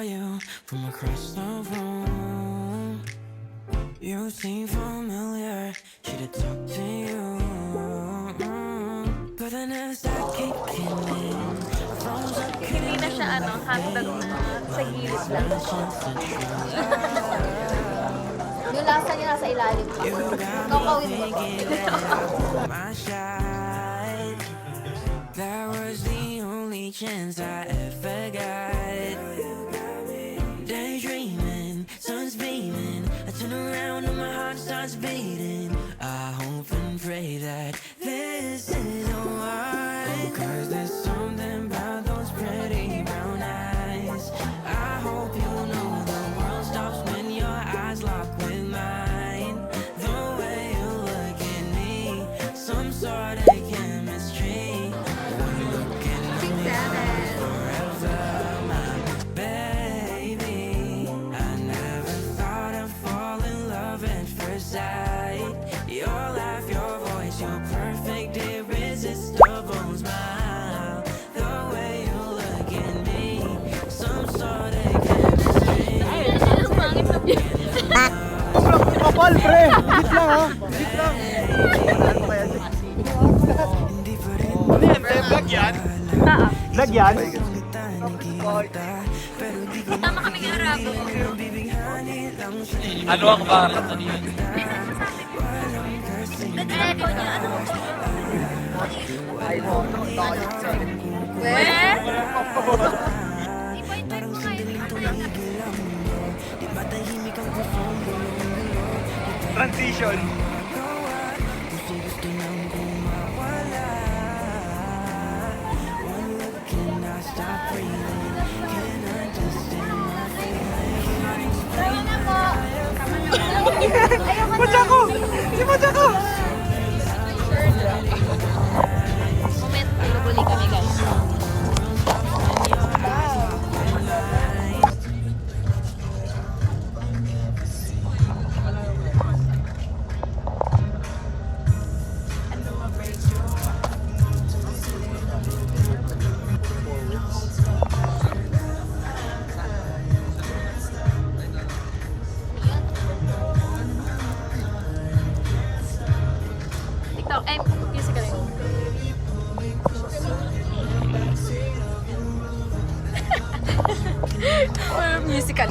you from across the room. You seem familiar, should've talked to you. But then as I keep killing, I froze up. Hindi na siya hotdog na sa gilid lang. Yung lasa niya nasa ilalim pa. Kakawin mo. My shot. That was the only chance I ever got. Daydreaming, sun's beaming. I turn around and my heart starts beating. I hope and pray that this is the one. 'Cause there's something about those pretty brown eyes. I hope you know the world stops when your eyes lock with mine. The way you look at me, some sort of chemistry. When you look at me, forever my baby. I never thought I'd fall in love at first sight. Your laugh, your voice, your perfect, irresistible smile. The way you look at me, some sort of chemistry. Kapal, pre! Git lang, ha? Git lang. Ano yan? Vlog yan? Vlog yan? Tama kami ng Arabo. Ano ang bakit? Ano yun? Nag-echo niya. Ano mo po? Ipa-invite mo kayo. Transition. Machako! Si Machako! Moment, tulubuli kami guys. TikTok, music rin. Musical.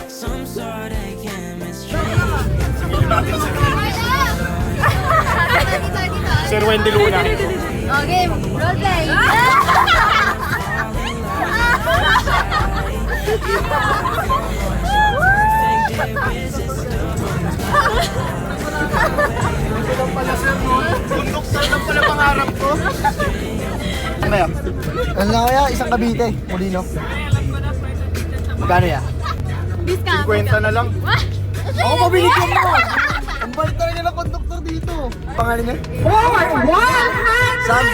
Some sort of chemistry. Sir Wendy Luna. Okay, roleplay. Ito lang pala, sir, no? Bundok sir lang pala pangarap ko. Ano yan? Ano lang kaya? Isang Cavite, Molino. Magkano yan? Discount. 50 na lang. Ako mabilis yun mo! Ang balik talaga ng konduktor dito. Pangalan niya? Sam!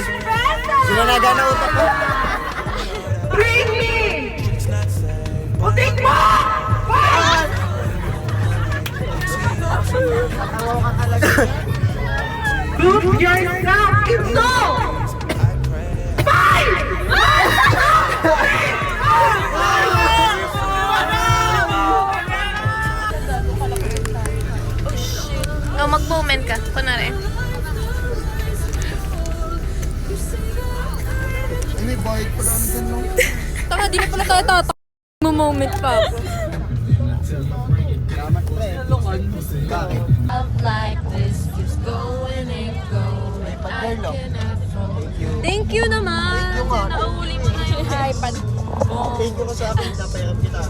Sinanaga na utak ko. Bring me! Putik mo! Natawa ka talaga. Prove yourself! Ito! Five! Oh, mag-moment ka. Kunwari. Ay, may bayad pala ang dyan, no? Tama, di na pala tayo tatak. Moment pa ako. Salamat, pre. Bakit? Like this keeps going and going. Pag-girl, Thank you naman. Thank you, ma. Nakahuli mo na yung iPad. Thank you ko sa akin, napayaran kita.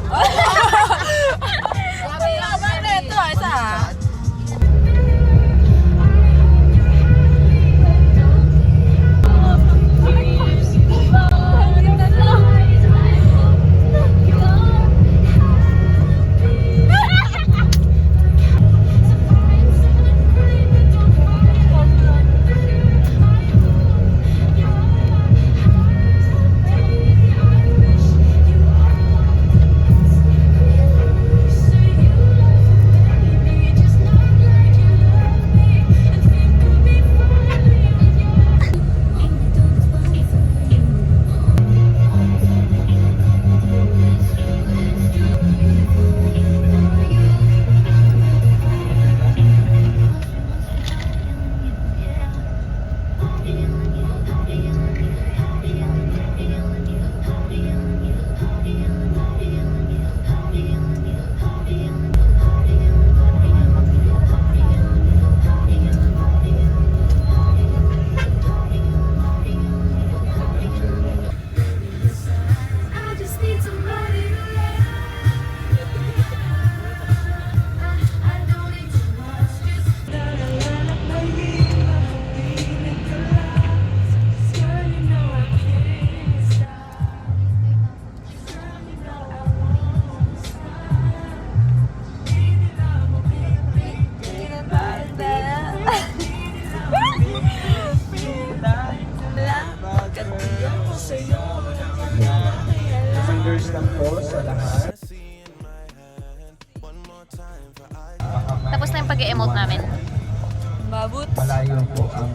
Sabi naman ito, isa. sa inyo. Reminders lang po sa lahat. Tapos na yung pag-emote namin. Malayo po ang